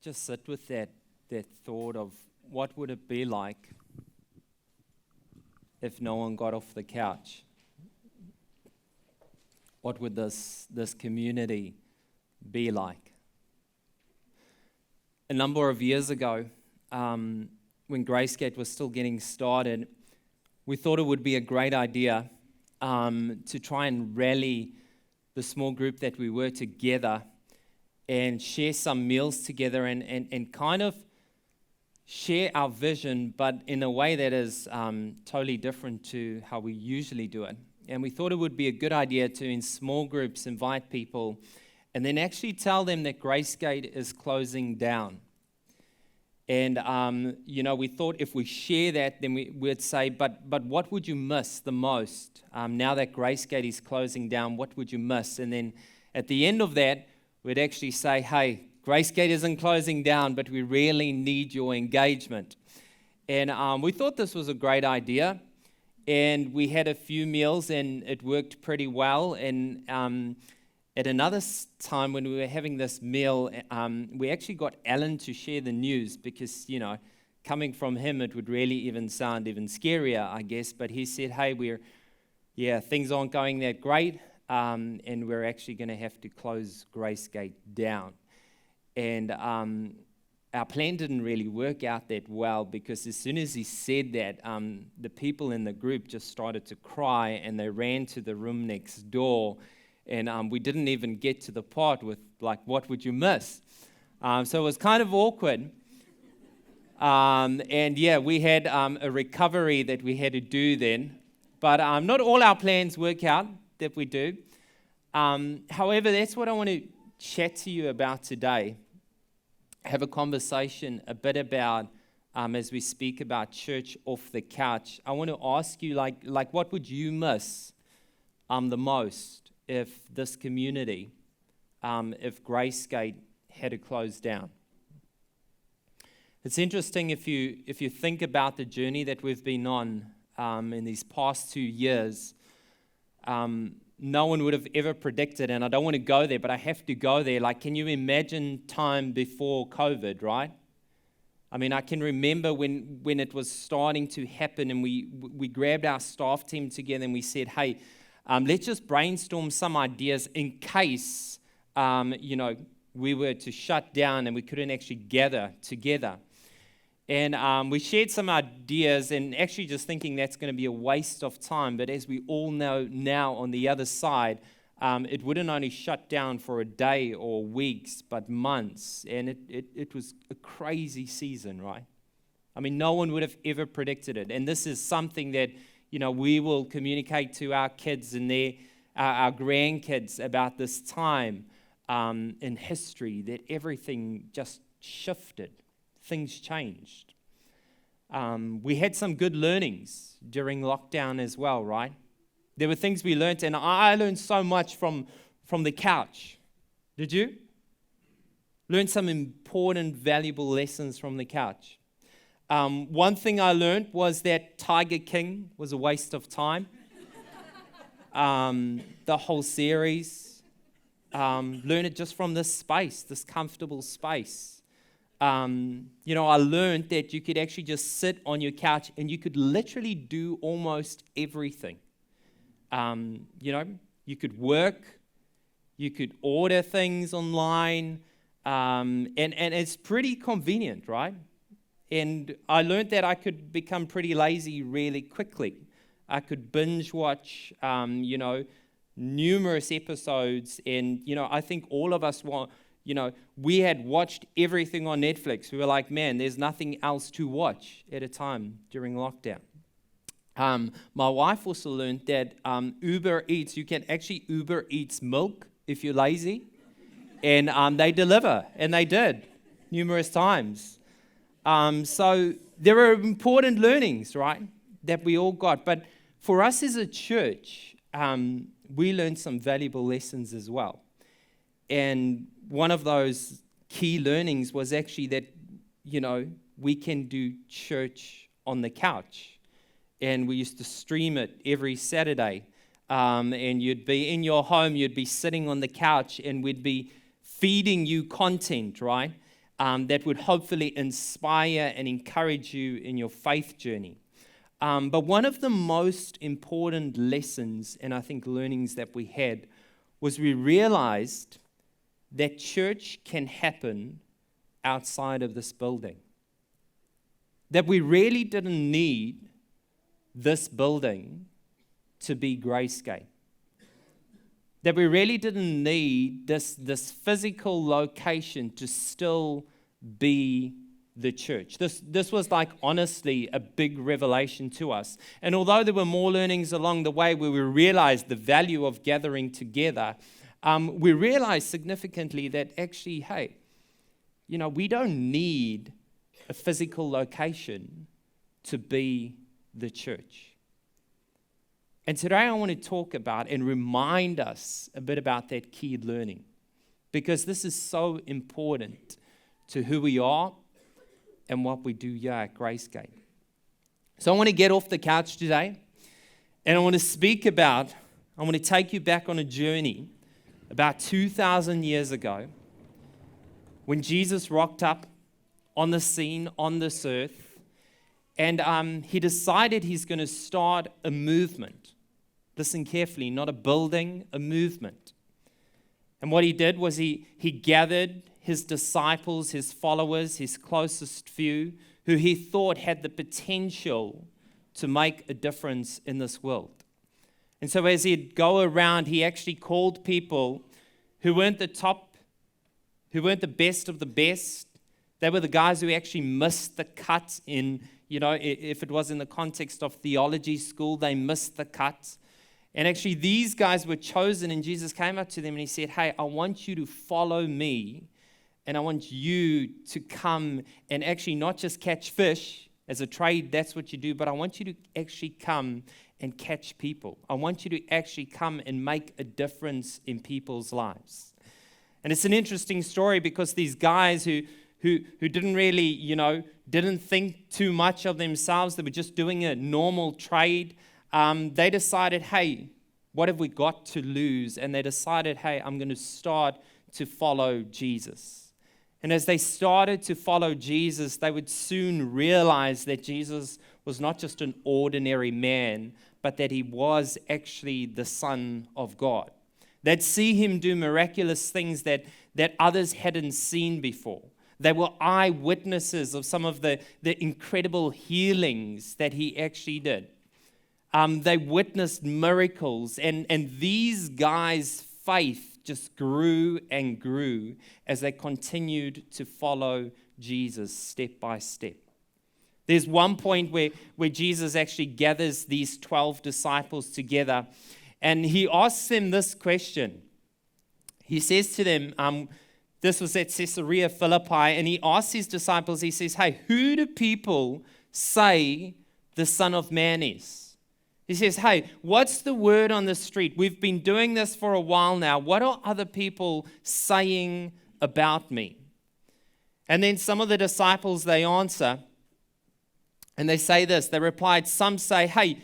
just sit with that thought of what would it be like if no one got off the couch? What would this community be like? A number of years ago, when Gracegate was still getting started, we thought it would be a great idea to try and rally the small group that we were together and share some meals together and kind of share our vision, but in a way that is totally different to how we usually do it. And we thought it would be a good idea to, in small groups, invite people and then actually tell them that Gracegate is closing down. And, we thought if we share that, then we'd say, but what would you miss the most? Now that Gracegate is closing down, what would you miss? And then at the end of that, we'd actually say, hey, Gracegate isn't closing down, but we really need your engagement. And we thought this was a great idea. And we had a few meals, and it worked pretty well. And at another time when we were having this meal, we actually got Alan to share the news because, coming from him, it would really even sound even scarier, I guess. But he said, hey, things aren't going that great, and we're actually going to have to close Gracegate down. And our plan didn't really work out that well because as soon as he said that, the people in the group just started to cry, and they ran to the room next door. And we didn't even get to the part with, what would you miss? So it was kind of awkward. We had a recovery that we had to do then. But not all our plans work out that we do. However, that's what I want to chat to you about today. Have a conversation a bit about, as we speak about church off the couch. I want to ask you, what would you miss the most if this community, if Gracegate had to close down? It's interesting if you think about the journey that we've been on in these past 2 years. No one would have ever predicted, and I don't want to go there, but I have to go there. Can you imagine time before COVID, right? I mean, I can remember when it was starting to happen, and we grabbed our staff team together and we said, hey, let's just brainstorm some ideas in case, we were to shut down and we couldn't actually gather together. And we shared some ideas and actually just thinking that's going to be a waste of time. But as we all know now on the other side, it wouldn't only shut down for a day or weeks, but months. And it was a crazy season, right? I mean, no one would have ever predicted it. And this is something that, we will communicate to our kids and our grandkids about this time in history, that everything just shifted. Things changed. We had some good learnings during lockdown as well, right? There were things we learned, and I learned so much from the couch. Did you? Learned some important, valuable lessons from the couch. One thing I learned was that Tiger King was a waste of time. The whole series. Learned it just from this space, this comfortable space. I learned that you could actually just sit on your couch and you could literally do almost everything. You could work, you could order things online, and it's pretty convenient, right? And I learned that I could become pretty lazy really quickly. I could binge watch, numerous episodes, and, I think all of us we had watched everything on Netflix. We were like, man, there's nothing else to watch at a time during lockdown. My wife also learned that Uber Eats, you can actually Uber Eats milk if you're lazy. And they deliver, and they did numerous times. So there are important learnings, right, that we all got. But for us as a church, we learned some valuable lessons as well. And one of those key learnings was actually that, we can do church on the couch. And we used to stream it every Saturday. And you'd be in your home, you'd be sitting on the couch, and we'd be feeding you content, right? that would hopefully inspire and encourage you in your faith journey. But one of the most important lessons and I think learnings that we had was we realized that church can happen outside of this building. That we really didn't need this building to be Grayscape. That we really didn't need this physical location to still be the church. This was like honestly a big revelation to us. And although there were more learnings along the way where we realized the value of gathering together, we realized significantly that actually, hey, we don't need a physical location to be the church. And today I want to talk about and remind us a bit about that key learning, because this is so important to who we are and what we do here at Grayscape. So I want to get off the couch today and I want to take you back on a journey about 2,000 years ago when Jesus rocked up on the scene on this earth, and he decided he's going to start a movement. Listen carefully, not a building, a movement. And what he did was he gathered his disciples, his followers, his closest few, who he thought had the potential to make a difference in this world. And so as he'd go around, he actually called people who weren't the top, who weren't the best of the best. They were the guys who actually missed the cut in, if it was in the context of theology school, they missed the cut. And actually these guys were chosen, and Jesus came up to them and he said, hey, I want you to follow me, and I want you to come and actually not just catch fish as a trade, that's what you do, but I want you to actually come and catch people. I want you to actually come and make a difference in people's lives. And it's an interesting story because these guys who didn't really, didn't think too much of themselves, they were just doing a normal trade, they decided, hey, what have we got to lose? And they decided, hey, I'm going to start to follow Jesus. And as they started to follow Jesus, they would soon realize that Jesus was not just an ordinary man, but that he was actually the Son of God. They'd see him do miraculous things that others hadn't seen before. They were eyewitnesses of some of the incredible healings that he actually did. They witnessed miracles, and these guys' faith just grew and grew as they continued to follow Jesus step by step. There's one point where Jesus actually gathers these 12 disciples together, and he asks them this question. He says to them, this was at Caesarea Philippi, and he asks his disciples, he says, hey, who do people say the Son of Man is? He says, hey, what's the word on the street? We've been doing this for a while now. What are other people saying about me? And then some of the disciples, they answer, and they say this. They replied, some say, hey,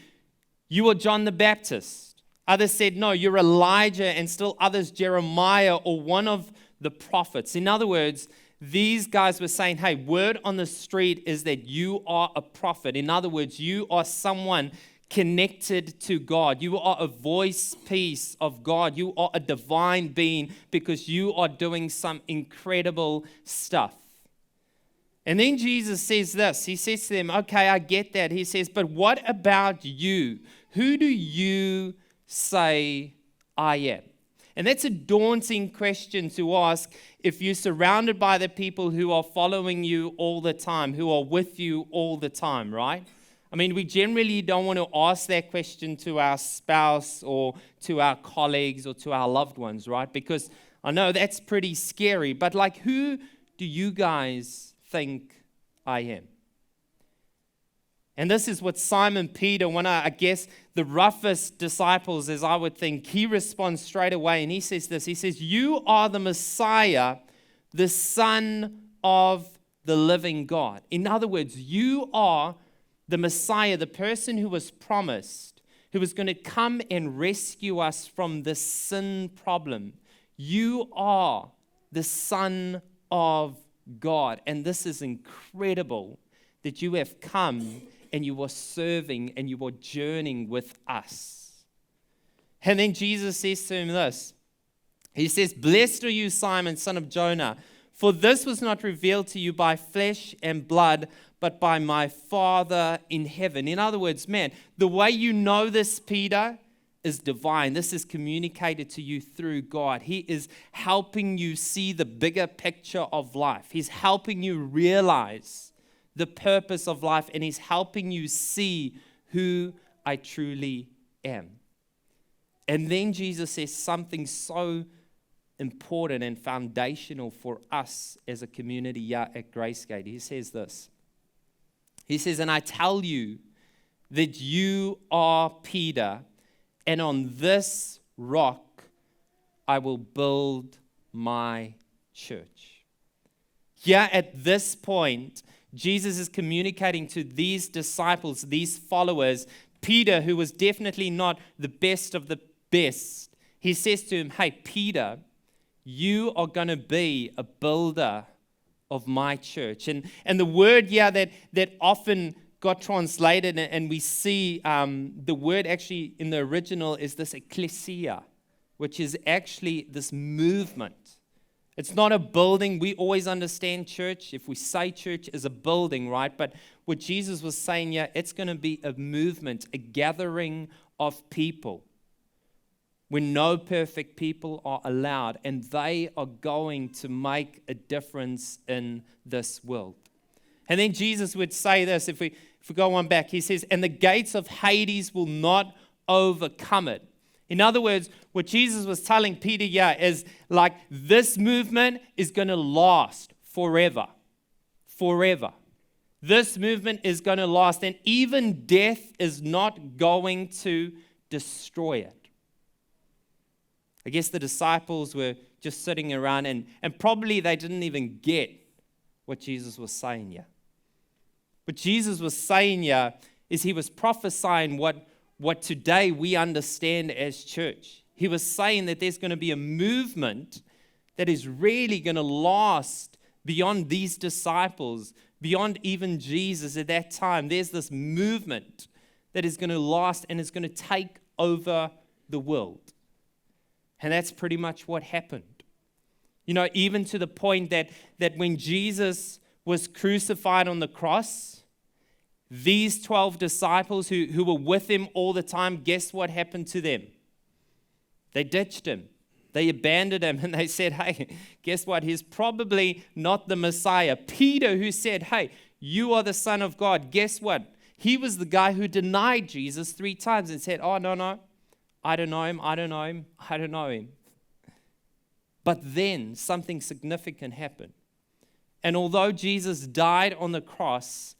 you are John the Baptist. Others said, no, you're Elijah, and still others, Jeremiah, or one of the prophets. In other words, these guys were saying, hey, word on the street is that you are a prophet. In other words, you are someone connected to God. You are a voice piece of God. You are a divine being because you are doing some incredible stuff. And then Jesus says this. He says to them, okay, I get that. He says, but what about you? Who do you say I am? And that's a daunting question to ask if you're surrounded by the people who are following you all the time, who are with you all the time, right? I mean, we generally don't want to ask that question to our spouse or to our colleagues or to our loved ones, right? Because I know that's pretty scary, but like, who do you guys think I am? And this is what Simon Peter, one of, I guess, the roughest disciples, as I would think, he responds straight away and he says this. He says, you are the Messiah, the Son of the living God. In other words, you are the Messiah, the person who was promised, who was going to come and rescue us from the sin problem. You are the Son of God. And this is incredible that you have come and you are serving and you are journeying with us. And then Jesus says to him this. He says, "Blessed are you, Simon, son of Jonah, for this was not revealed to you by flesh and blood, but by my Father in heaven." In other words, man, the way you know this, Peter, is divine. This is communicated to you through God. He is helping you see the bigger picture of life. He's helping you realize the purpose of life, and He's helping you see who I truly am. And then Jesus says something so important and foundational for us as a community here at Gracegate. He says this. He says, "And I tell you that you are Peter, and on this rock I will build my church." Here at this point, Jesus is communicating to these disciples, these followers, Peter, who was definitely not the best of the best. He says to him, "Hey, Peter, you are going to be a builder of my church." And the word that often got translated, and we see the word actually in the original is this ecclesia, which is actually this movement. It's not a building. We always understand church. If we say church is a building, right? But what Jesus was saying here, it's going to be a movement, a gathering of people, when no perfect people are allowed, and they are going to make a difference in this world. And then Jesus would say this, if we go one back, he says, "And the gates of Hades will not overcome it." In other words, what Jesus was telling Peter here is like, this movement is going to last forever. Forever. This movement is going to last, and even death is not going to destroy it. I guess the disciples were just sitting around and probably they didn't even get what Jesus was saying here. What Jesus was saying here is he was prophesying what today we understand as church. He was saying that there's going to be a movement that is really going to last beyond these disciples, beyond even Jesus at that time. There's this movement that is going to last and is going to take over the world. And that's pretty much what happened. You know, even to the point that when Jesus was crucified on the cross, these 12 disciples who were with him all the time, guess what happened to them? They ditched him. They abandoned him, and they said, "Hey, guess what? He's probably not the Messiah." Peter, who said, "Hey, you are the Son of God," guess what? He was the guy who denied Jesus 3 times and said, "Oh, no, I don't know him, I don't know him, I don't know him." But then something significant happened. And although Jesus died on the cross,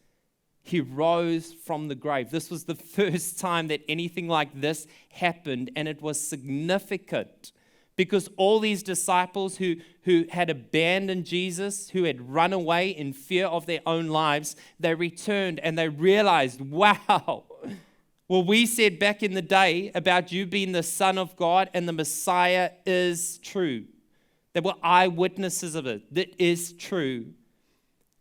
he rose from the grave. This was the first time that anything like this happened, and it was significant because all these disciples who had abandoned Jesus, who had run away in fear of their own lives, they returned and they realized, wow, well, we said back in the day about you being the Son of God and the Messiah is true. They were eyewitnesses of it. That is true.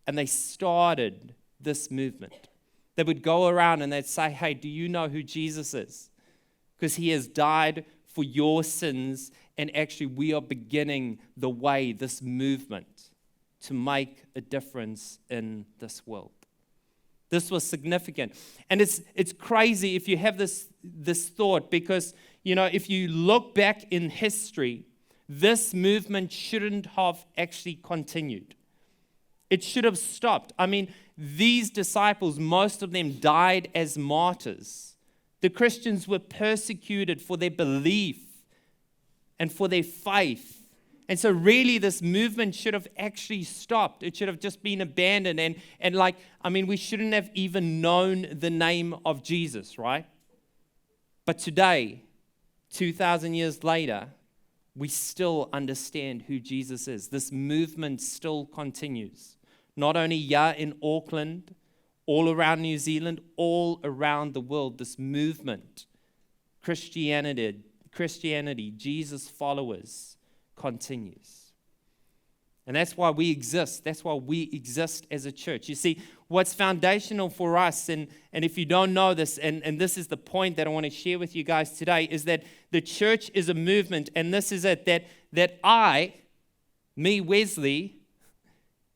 And they started this movement. They would go around and they'd say, "Hey, do you know who Jesus is? Because he has died for your sins." And actually, we are beginning the way, this movement, to make a difference in this world. This was significant. And it's crazy if you have this thought, because, you know, if you look back in history, this movement shouldn't have actually continued. It should have stopped. I mean, these disciples, most of them died as martyrs. The Christians were persecuted for their belief and for their faith. And so really this movement should have actually stopped. It should have just been abandoned. And we shouldn't have even known the name of Jesus, right? But today, 2,000 years later, we still understand who Jesus is. This movement still continues. Not only here in Auckland, all around New Zealand, all around the world, this movement, Christianity, Jesus followers, continues. And that's why we exist. That's why we exist as a church. You see, what's foundational for us, and if you don't know this, and this is the point that I want to share with you guys today, is that the church is a movement, and this is it, that I, me, Wesley,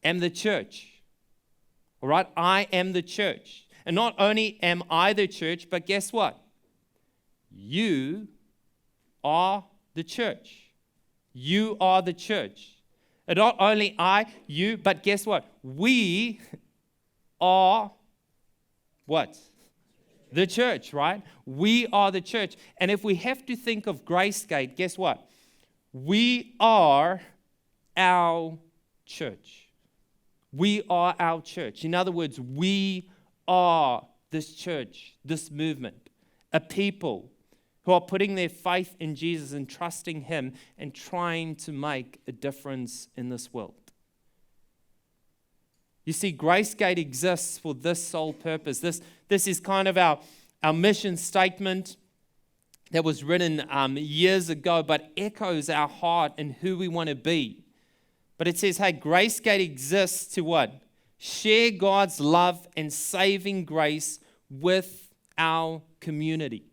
am the church. All right? I am the church. And not only am I the church, but guess what? You are the church. You are the church. And not only I, you, but guess what? We are what? The church, right? We are the church. And if we have to think of Gracegate, guess what? We are our church. We are our church. In other words, we are this church, this movement, a people who are putting their faith in Jesus and trusting Him and trying to make a difference in this world. You see, Gracegate exists for this sole purpose. This is kind of our mission statement that was written years ago, but echoes our heart and who we want to be. But it says, hey, Gracegate exists to what? Share God's love and saving grace with our community.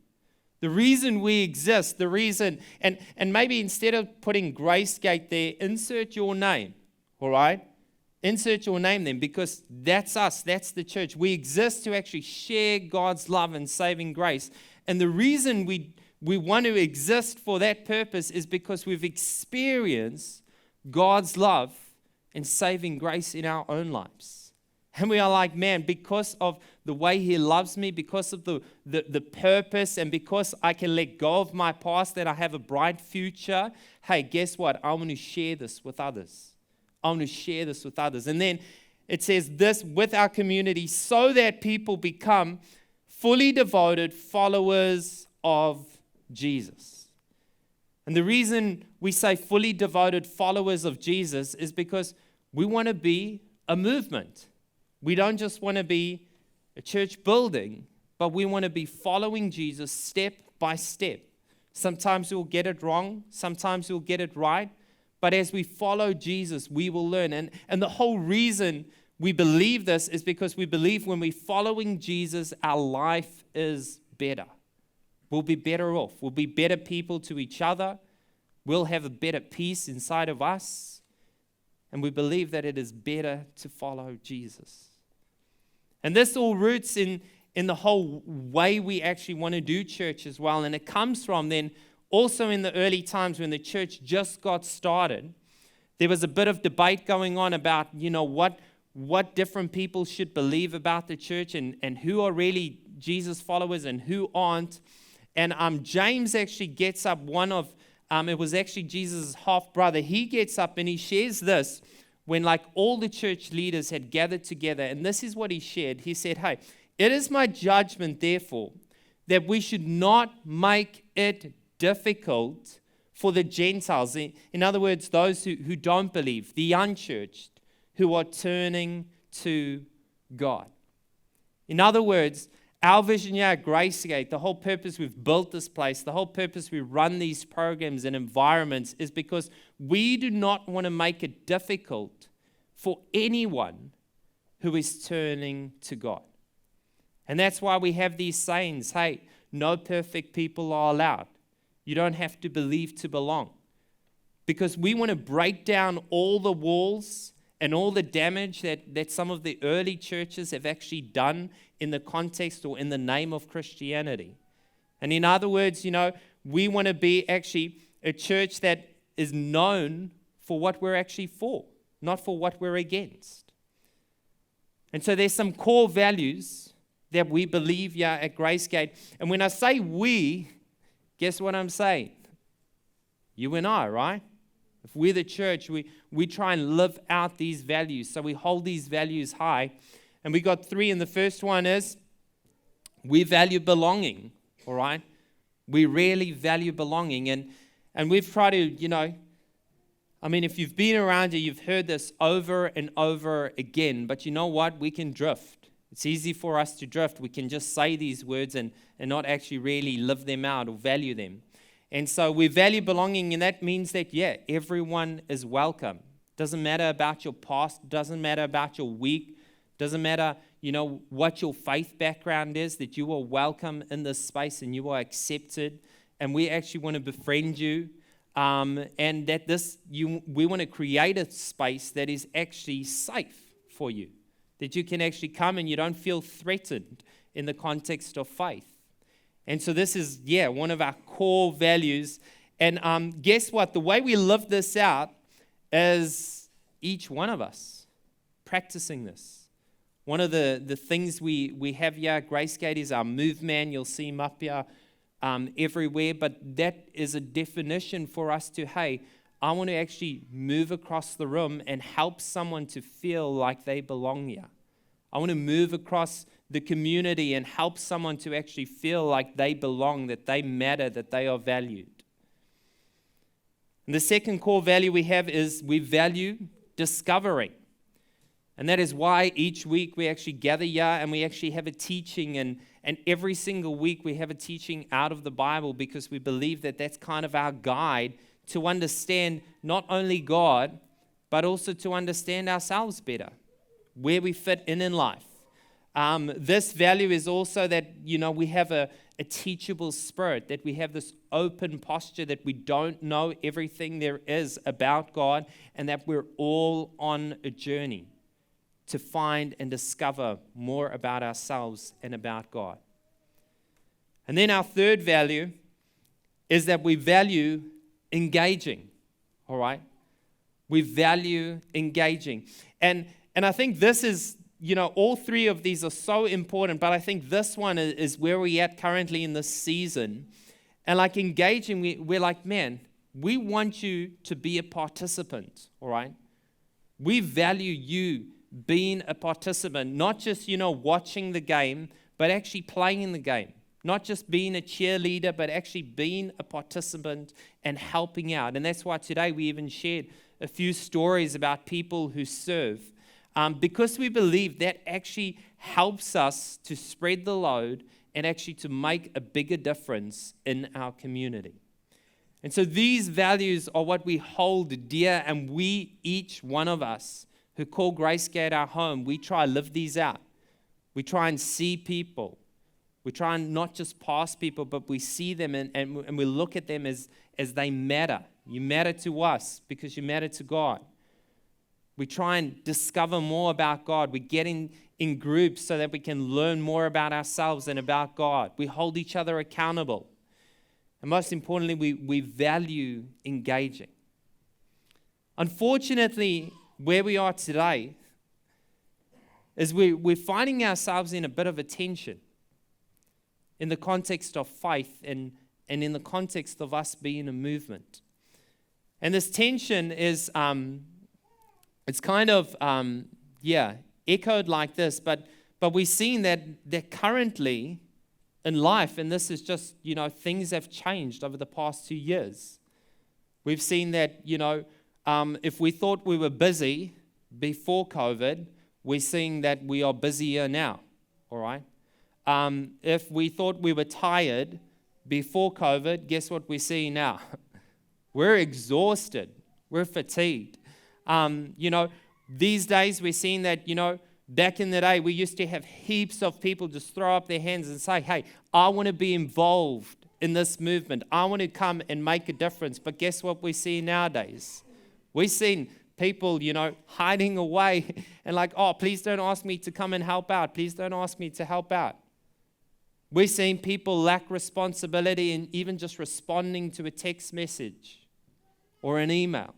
The reason we exist, the reason, and maybe instead of putting Gracegate there, insert your name, all right? Insert your name then, because that's us, that's the church. We exist to actually share God's love and saving grace. And the reason we want to exist for that purpose is because we've experienced God's love and saving grace in our own lives. And we are like, man, because of the way He loves me, because of the purpose, and because I can let go of my past, that I have a bright future, hey, guess what? I want to share this with others. I want to share this with others. And then it says this with our community so that people become fully devoted followers of Jesus. And the reason we say fully devoted followers of Jesus is because we want to be a movement. We don't just want to be a church building, but we want to be following Jesus step by step. Sometimes we'll get it wrong. Sometimes we'll get it right. But as we follow Jesus, we will learn. And the whole reason we believe this is because we believe when we're following Jesus, our life is better. We'll be better off. We'll be better people to each other. We'll have a better peace inside of us. And we believe that it is better to follow Jesus. And this all roots in the whole way we actually want to do church as well. And it comes from then also in the early times when the church just got started, there was a bit of debate going on about, what different people should believe about the church and who are really Jesus followers and who aren't. And James actually gets up, it was actually Jesus' half-brother. He gets up and he shares this when like all the church leaders had gathered together. And this is what he shared. He said, hey, it is my judgment, therefore, that we should not make it difficult for the Gentiles. In other words, those who don't believe, the unchurched, who are turning to God. In other words, our vision here at Gracegate, the whole purpose we've built this place, the whole purpose we run these programs and environments is because we do not want to make it difficult for anyone who is turning to God. And that's why we have these sayings, hey, no perfect people are allowed. You don't have to believe to belong. Because we want to break down all the walls and all the damage that some of the early churches have actually done in the context or in the name of Christianity. And in other words, we want to be actually a church that is known for what we're actually for, not for what we're against. And so there's some core values that we believe here at Gracegate. And when I say we, guess what I'm saying? You and I, right? If we're the church, we try and live out these values. So we hold these values high. And we got 3, and the first one is we value belonging, all right? We really value belonging. And we've tried to, if you've been around here, you've heard this over and over again. But you know what? We can drift. It's easy for us to drift. We can just say these words and not actually really live them out or value them. And so we value belonging, and that means that, everyone is welcome. Doesn't matter about your past, doesn't matter about your week, doesn't matter, what your faith background is, that you are welcome in this space and you are accepted. And we actually want to befriend you. And that we want to create a space that is actually safe for you, that you can actually come and you don't feel threatened in the context of faith. And so this is, one of our core values. And guess what? The way we live this out is each one of us practicing this. One of the things we have here at Gracegate is our move man. You'll see him up here everywhere. But that is a definition for us to, hey, I want to actually move across the room and help someone to feel like they belong here. I want to move across the community and help someone to actually feel like they belong, that they matter, that they are valued. And the second core value we have is we value discovering. And that is why each week we actually gather here and we actually have a teaching. And every single week we have a teaching out of the Bible, because we believe that that's kind of our guide to understand not only God, but also to understand ourselves better, where we fit in life. This value is also that, we have a teachable spirit, that we have this open posture, that we don't know everything there is about God, and that we're all on a journey to find and discover more about ourselves and about God. And then our third value is that we value engaging, all right? We value engaging. And I think this is, all three of these are so important, but I think this one is where we're at currently in this season. And like engaging, we're like, man, we want you to be a participant, all right? We value you being a participant, not just, watching the game, but actually playing the game. Not just being a cheerleader, but actually being a participant and helping out. And that's why today we even shared a few stories about people who serve, because we believe that actually helps us to spread the load and actually to make a bigger difference in our community. And so these values are what we hold dear, and we, each one of us who call Gracegate our home, we try to live these out. We try and see people. We try and not just pass people, but we see them and we look at them as they matter. You matter to us because you matter to God. We try and discover more about God. We get in groups so that we can learn more about ourselves and about God. We hold each other accountable. And most importantly, we value engaging. Unfortunately, where we are today is we're finding ourselves in a bit of a tension in the context of faith and in the context of us being a movement. And this tension is, it's kind of, echoed like this, but we're seeing that currently in life, and this is just, things have changed over the past 2 years. We've seen that, if we thought we were busy before COVID, we're seeing that we are busier now, all right? If we thought we were tired before COVID, guess what we see now? We're exhausted. We're fatigued. These days we're seeing that, back in the day we used to have heaps of people just throw up their hands and say, hey, I want to be involved in this movement. I want to come and make a difference. But guess what we see nowadays? We've seen people, hiding away and like, oh, please don't ask me to come and help out. Please don't ask me to help out. We're seeing people lack responsibility in even just responding to a text message or an email.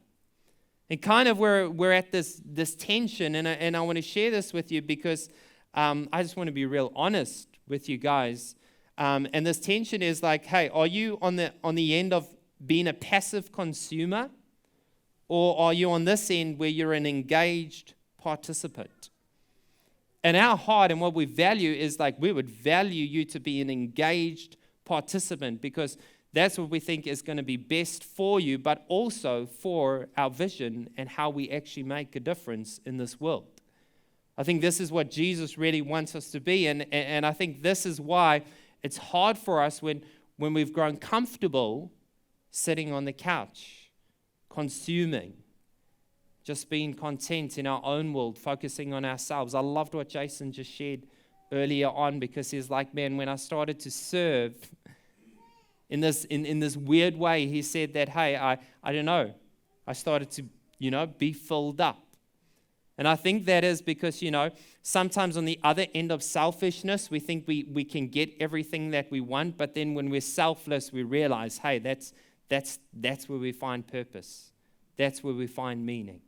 And kind of we're at this tension, and I want to share this with you because I just want to be real honest with you guys. And this tension is like, hey, are you on the end of being a passive consumer, or are you on this end where you're an engaged participant? And our heart and what we value is like we would value you to be an engaged participant, because that's what we think is going to be best for you, but also for our vision and how we actually make a difference in this world. I think this is what Jesus really wants us to be, and I think this is why it's hard for us when we've grown comfortable sitting on the couch, consuming, just being content in our own world, focusing on ourselves. I loved what Jason just shared earlier on, because he's like, man, when I started to serve in this weird way, he said that, hey, I don't know, I started to, be filled up. And I think that is because, sometimes on the other end of selfishness, we think we can get everything that we want, but then when we're selfless, we realize, hey, that's where we find purpose. That's where we find meaning.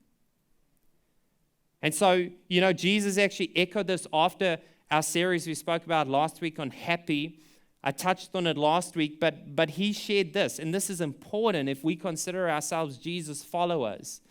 And so, Jesus actually echoed this after our series we spoke about last week on happy. I touched on it last week, but he shared this, and this is important if we consider ourselves Jesus followers.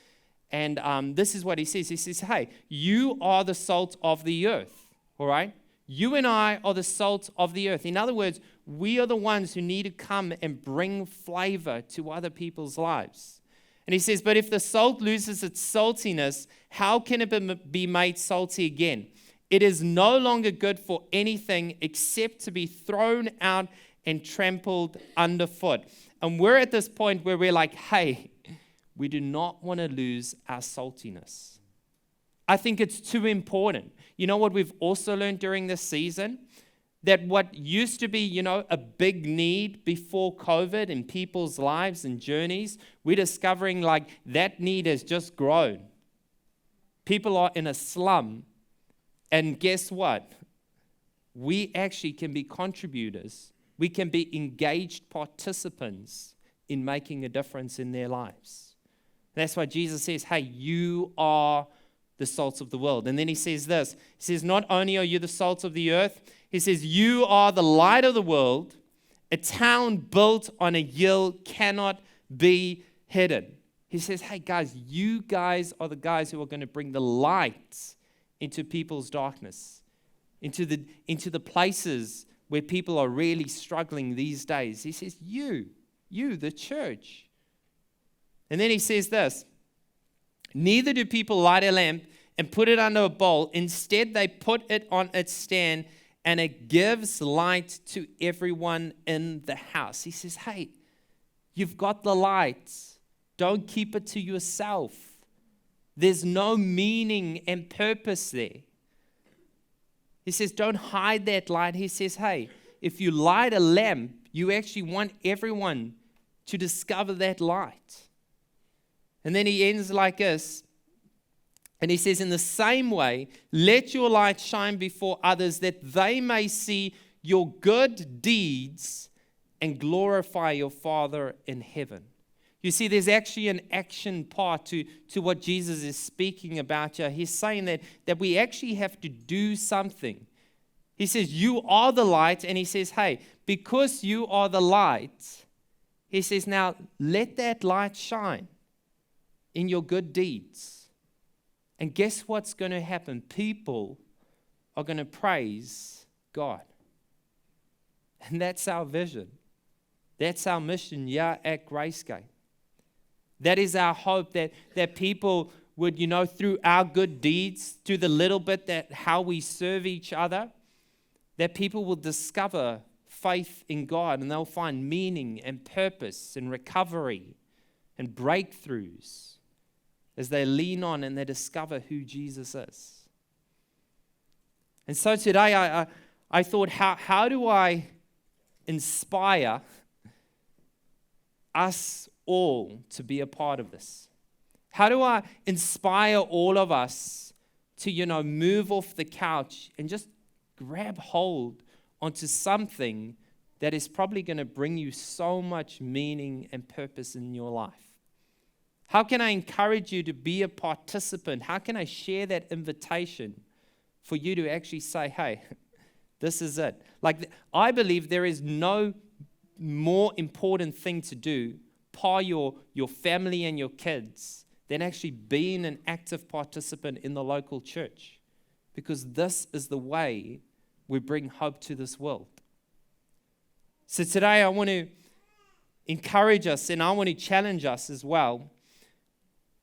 And this is what he says. He says, hey, you are the salt of the earth, all right? You and I are the salt of the earth. In other words, we are the ones who need to come and bring flavor to other people's lives. And he says, but if the salt loses its saltiness, how can it be made salty again? It is no longer good for anything except to be thrown out and trampled underfoot. And we're at this point where we're like, hey, we do not want to lose our saltiness. I think it's too important. You know what we've also learned during this season? That what used to be, a big need before COVID in people's lives and journeys, we're discovering like that need has just grown. People are in a slum, and guess what? We actually can be contributors. We can be engaged participants in making a difference in their lives. That's why Jesus says, hey, you are the salt of the world. And then he says this. He says, not only are you the salt of the earth, he says, you are the light of the world. A town built on a hill cannot be hidden. He says, hey guys, you guys are the guys who are going to bring the light into people's darkness, into the places where people are really struggling these days. He says, you, the church. And then he says this, neither do people light a lamp and put it under a bowl. Instead, they put it on its stand, and it gives light to everyone in the house. He says, hey, you've got the light. Don't keep it to yourself. There's no meaning and purpose there. He says, don't hide that light. He says, hey, if you light a lamp, you actually want everyone to discover that light. And then he ends like this. And he says, in the same way, let your light shine before others that they may see your good deeds and glorify your Father in heaven. You see, there's actually an action part to what Jesus is speaking about here. He's saying that we actually have to do something. He says, you are the light. And he says, hey, because you are the light, he says, now let that light shine in your good deeds. And guess what's going to happen? People are going to praise God. And that's our vision. That's our mission here at Gracegate. That is our hope, that people would, through our good deeds, through the little bit that how we serve each other, that people will discover faith in God, and they'll find meaning and purpose and recovery and breakthroughs as they lean on and they discover who Jesus is. And so today I thought, how do I inspire us all to be a part of this? How do I inspire all of us to, move off the couch and just grab hold onto something that is probably going to bring you so much meaning and purpose in your life? How can I encourage you to be a participant? How can I share that invitation for you to actually say, hey, this is it? I believe there is no more important thing to do par your family and your kids than actually being an active participant in the local church, because this is the way we bring hope to this world. So today I want to encourage us, and I want to challenge us as well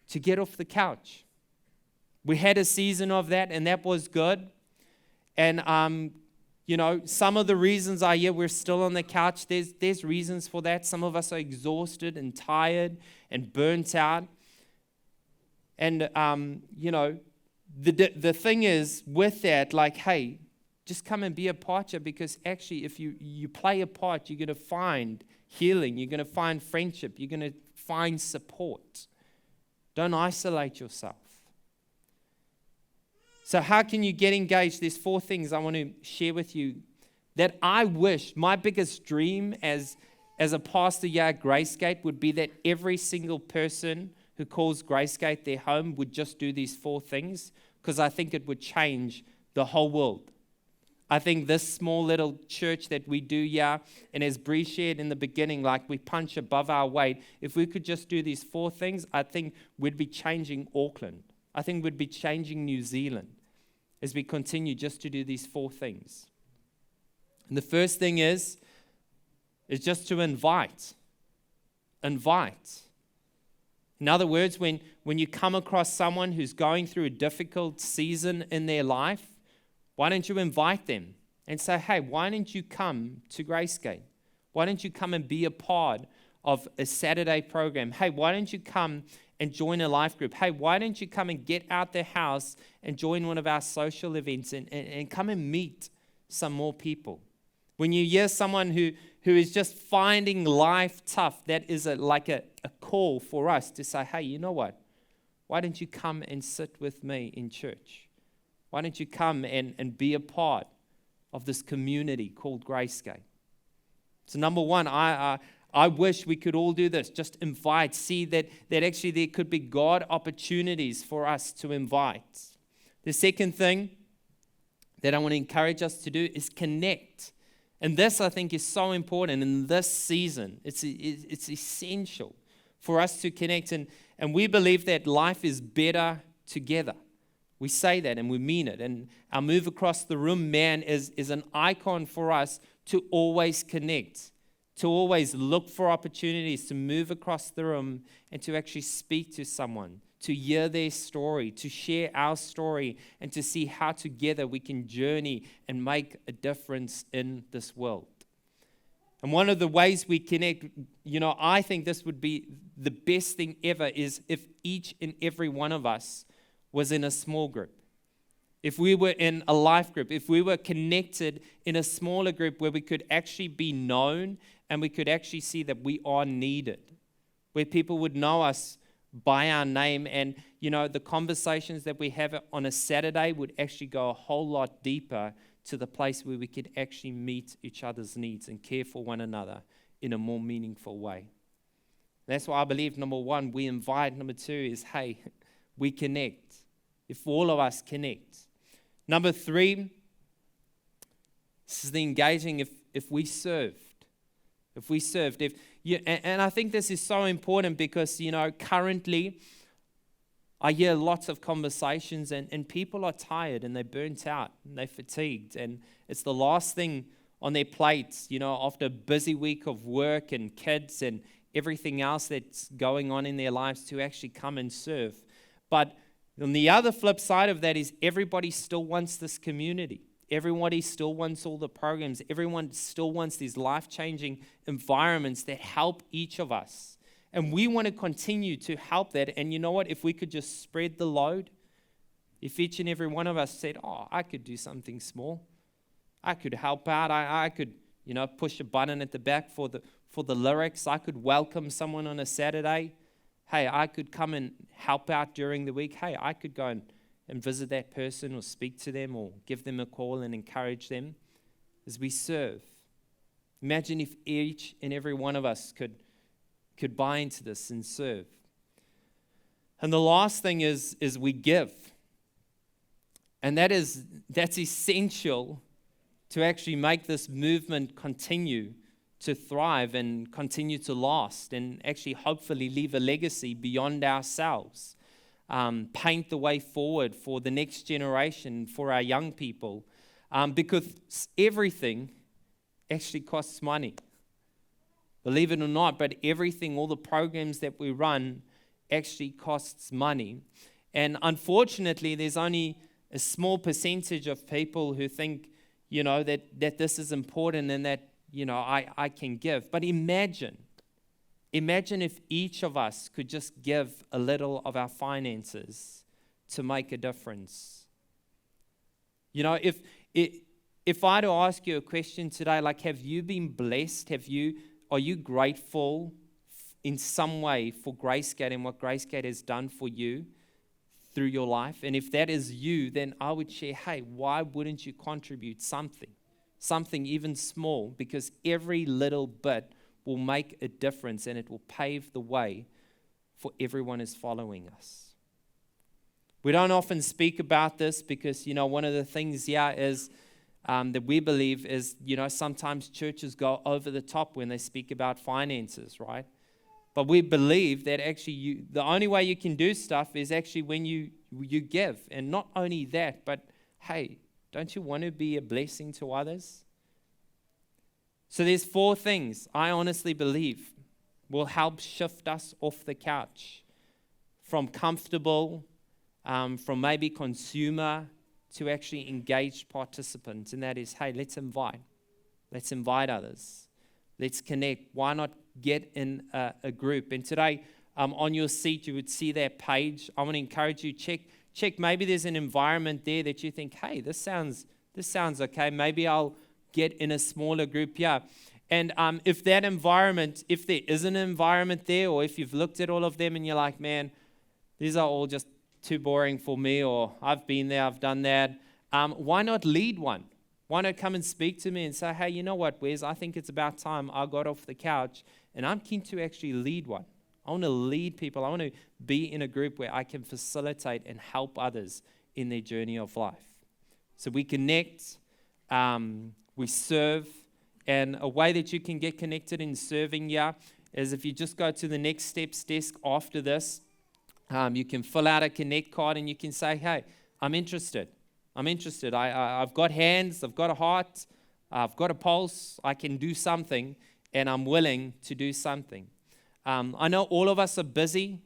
to get off the couch. We had a season of that, and that was good. And some of the reasons are, we're still on the couch. There's reasons for that. Some of us are exhausted and tired and burnt out. And, the thing is with that, like, hey, just come and be a part here, because actually if you play a part, you're going to find healing, you're going to find friendship, you're going to find support. Don't isolate yourself. So how can you get engaged? There's 4 things I want to share with you that I wish, my biggest dream as a pastor here at Gracegate would be that every single person who calls Gracegate their home would just do these 4 things, because I think it would change the whole world. I think this small little church that we do here, and as Bree shared in the beginning, like we punch above our weight, if we could just do these 4 things, I think we'd be changing Auckland. I think we'd be changing New Zealand as we continue just to do these 4 things. And the first thing is just to invite. Invite. In other words, when you come across someone who's going through a difficult season in their life, why don't you invite them and say, hey, why don't you come to Gracegate? Why don't you come and be a part of a Saturday program? Hey, why don't you come and join a life group? Hey, why don't you come and get out the house and join one of our social events and come and meet some more people? When you hear someone who is just finding life tough, that is like a call for us to say, hey, you know what? Why don't you come and sit with me in church? Why don't you come and be a part of this community called Gracegate? So number 1, I wish we could all do this. Just invite. See that actually there could be God opportunities for us to invite. The second thing that I want to encourage us to do is connect. And this, I think, is so important in this season. It's essential for us to connect. And we believe that life is better together. We say that and we mean it. And our Move Across the Room man is an icon for us to always connect, to always look for opportunities to move across the room and to actually speak to someone, to hear their story, to share our story, and to see how together we can journey and make a difference in this world. And one of the ways we connect, I think this would be the best thing ever, is if each and every one of us was in a small group. If we were in a life group, if we were connected in a smaller group where we could actually be known and we could actually see that we are needed, where people would know us by our name, and the conversations that we have on a Saturday would actually go a whole lot deeper to the place where we could actually meet each other's needs and care for one another in a more meaningful way. That's why I believe, number 1, we invite. Number 2 is, hey, we connect. If all of us connect. Number 3, this is the engaging. If we served. If we served. And I think this is so important because, currently I hear lots of conversations and people are tired and they're burnt out and they're fatigued. And it's the last thing on their plates, after a busy week of work and kids and everything else that's going on in their lives, to actually come and serve. But on the other flip side of that is everybody still wants this community. Everybody still wants all the programs. Everyone still wants these life-changing environments that help each of us. And we want to continue to help that. And you know what? If we could just spread the load, if each and every one of us said, oh, I could do something small. I could help out. I could, push a button at the back for the lyrics. I could welcome someone on a Saturday. Hey, I could come and help out during the week. Hey, I could go and visit that person or speak to them or give them a call and encourage them as we serve. Imagine if each and every one of us could buy into this and serve. And the last thing is we give. And that's essential to actually make this movement continue to thrive and continue to last and actually hopefully leave a legacy beyond ourselves. Paint the way forward for the next generation, for our young people, because everything actually costs money. Believe it or not, but everything, all the programs that we run actually costs money. And unfortunately, there's only a small percentage of people who think, that this is important and that, I can give. But imagine Imagine if each of us could just give a little of our finances to make a difference. You know, if I had to ask you a question today, like, have you been blessed? Are you grateful in some way for Gracegate and what Gracegate has done for you through your life? And if that is you, then I would share, hey, why wouldn't you contribute something even small? Because every little bit will make a difference, and it will pave the way for everyone who's following us. We don't often speak about this because, one of the things, is that we believe is, sometimes churches go over the top when they speak about finances, right? But we believe that actually the only way you can do stuff is actually when you give. And not only that, but hey, don't you want to be a blessing to others? So there's 4 things I honestly believe will help shift us off the couch from comfortable, from maybe consumer to actually engaged participants. And that is, hey, let's invite others. Let's connect. Why not get in a group? And today, on your seat, you would see that page. I want to encourage you, check. Maybe there's an environment there that you think, hey, this sounds okay. Maybe I'll get in a smaller group here. And if there is an environment there, or if you've looked at all of them and you're like, man, these are all just too boring for me, or I've been there, I've done that, why not lead one? Why not come and speak to me and say, hey, you know what, Wes, I think it's about time I got off the couch and I'm keen to actually lead one. I want to lead people. I want to be in a group where I can facilitate and help others in their journey of life. So we connect, we serve, and a way that you can get connected in serving is if you just go to the Next Steps desk after this, you can fill out a Connect card and you can say, hey, I'm interested. I've got hands, I've got a heart, I've got a pulse, I can do something, and I'm willing to do something. I know all of us are busy.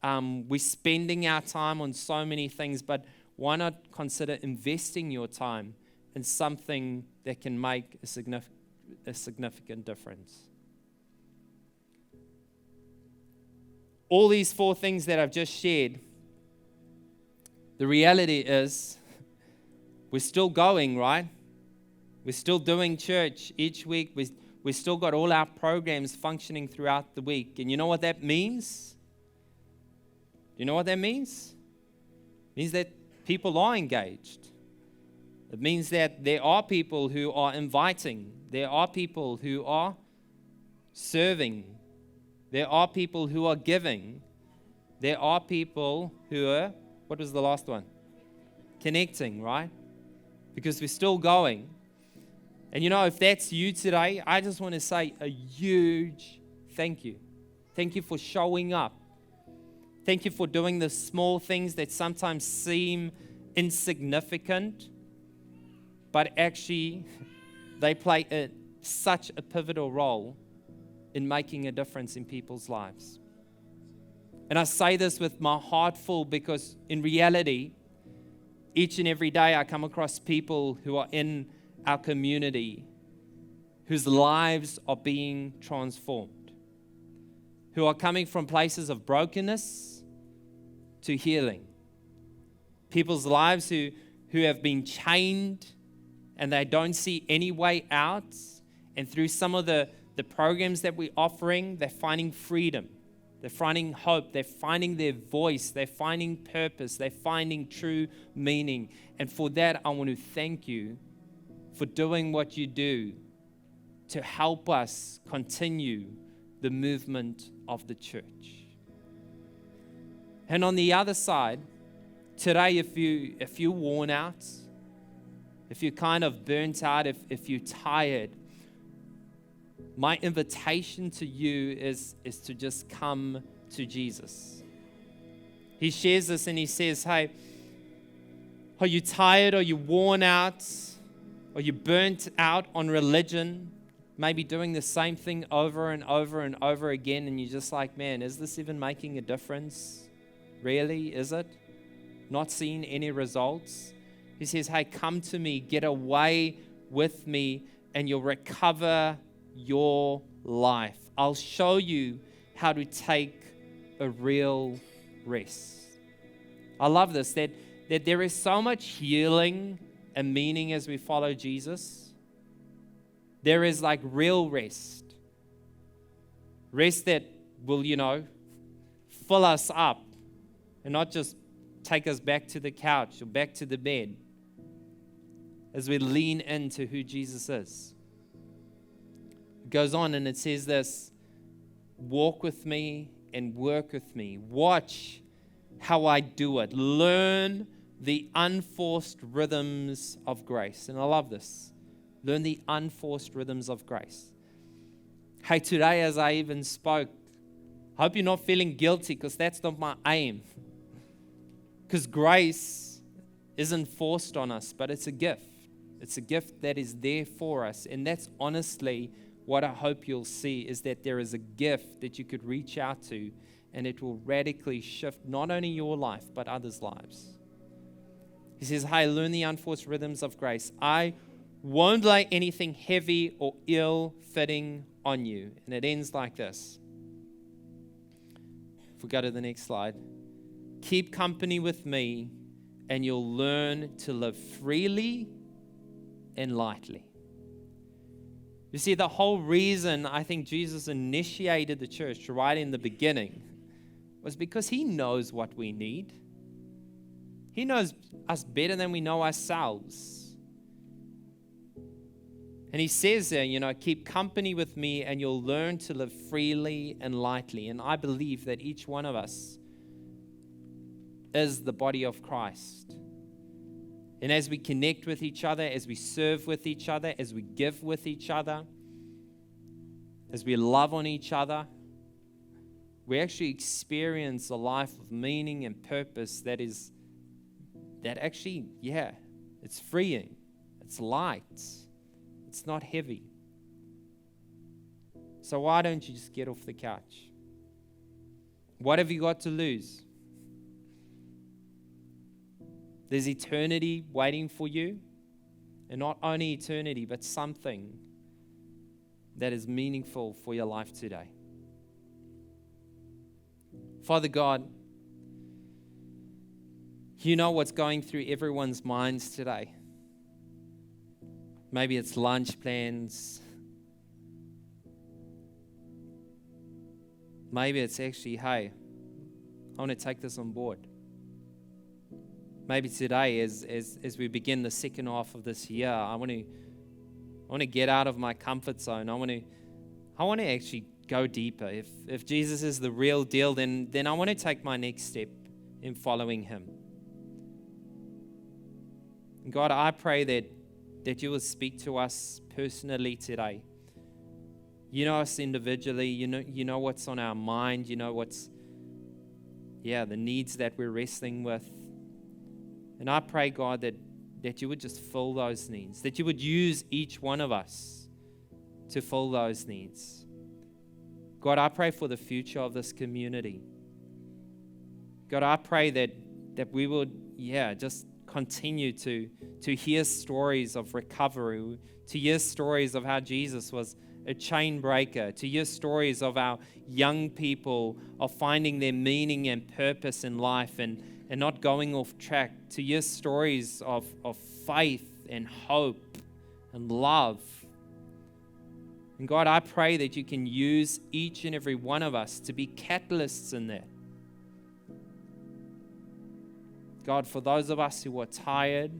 We're spending our time on so many things, but why not consider investing your time in something that can make a significant difference? All these 4 things that I've just shared, the reality is we're still going, right? We're still doing church each week. We've still got all our programs functioning throughout the week. And you know what that means? You know what that means? It means that people are engaged. It means that there are people who are inviting. There are people who are serving. There are people who are giving. There are people who are, what was the last one? Connecting, right? Because we're still going. And if that's you today, I just want to say a huge thank you. Thank you for showing up. Thank you for doing the small things that sometimes seem insignificant, but actually they play such a pivotal role in making a difference in people's lives. And I say this with my heart full because in reality, each and every day I come across people who are in our community whose lives are being transformed, who are coming from places of brokenness to healing. People's lives who have been chained and they don't see any way out. And through some of the programs that we're offering, they're finding freedom. They're finding hope. They're finding their voice. They're finding purpose. They're finding true meaning. And for that, I want to thank you for doing what you do to help us continue the movement of the church. And on the other side, today, if you're worn out, if you're kind of burnt out, if you're tired, my invitation to you is to just come to Jesus. He shares this and he says, hey, are you tired? Are you worn out? Are you burnt out on religion? Maybe doing the same thing over and over and over again, and you're just like, man, is this even making a difference? Really, is it? Not seeing any results? He says, hey, come to me, get away with me, and you'll recover your life. I'll show you how to take a real rest. I love this, that there is so much healing and meaning as we follow Jesus. There is like real rest. Rest that will, fill us up and not just take us back to the couch or back to the bed as we lean into who Jesus is. It goes on and it says this: walk with me and work with me. Watch how I do it. Learn the unforced rhythms of grace. And I love this. Learn the unforced rhythms of grace. Hey, today as I even spoke, I hope you're not feeling guilty, because that's not my aim. Because grace isn't forced on us, but it's a gift. It's a gift that is there for us. And that's honestly what I hope you'll see, is that there is a gift that you could reach out to, and it will radically shift not only your life, but others' lives. He says, hey, learn the unforced rhythms of grace. I won't lay anything heavy or ill-fitting on you. And it ends like this. If we go to the next slide. Keep company with me, and you'll learn to live freely and lightly. You see, the whole reason I think Jesus initiated the church right in the beginning was because he knows what we need. He knows us better than we know ourselves. And he says there, keep company with me and you'll learn to live freely and lightly. And I believe that each one of us is the body of Christ. And as we connect with each other, as we serve with each other, as we give with each other, as we love on each other, we actually experience a life of meaning and purpose it's freeing, it's light, it's not heavy. So why don't you just get off the couch? What have you got to lose? There's eternity waiting for you, and not only eternity, but something that is meaningful for your life today. Father God, you know what's going through everyone's minds today. Maybe it's lunch plans. Maybe it's actually, hey, I want to take this on board. Maybe today, as we begin the second half of this year, I want to get out of my comfort zone. I want to actually go deeper. If Jesus is the real deal, then I want to take my next step in following him. And God, I pray that you will speak to us personally today. You know us individually. You know what's on our mind. You know what's the needs that we're wrestling with. And I pray, God, that you would just fill those needs, that you would use each one of us to fill those needs. God, I pray for the future of this community. God, I pray that we would, just continue to hear stories of recovery, to hear stories of how Jesus was a chain breaker, to hear stories of our young people of finding their meaning and purpose in life and not going off track, to hear stories of faith and hope and love. And God, I pray that you can use each and every one of us to be catalysts in that. God, for those of us who are tired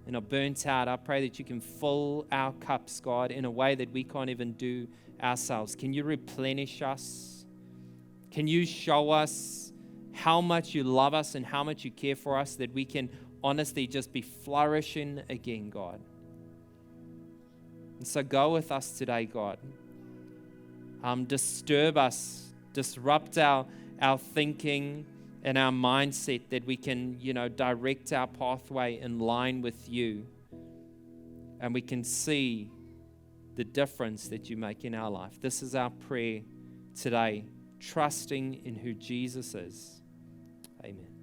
and are burnt out, I pray that you can fill our cups, God, in a way that we can't even do ourselves. Can you replenish us? Can you show us how much you love us and how much you care for us, that we can honestly just be flourishing again, God? And so go with us today, God. Disturb us, disrupt our thinking and our mindset, that we can, direct our pathway in line with you. And we can see the difference that you make in our life. This is our prayer today, trusting in who Jesus is. Amen.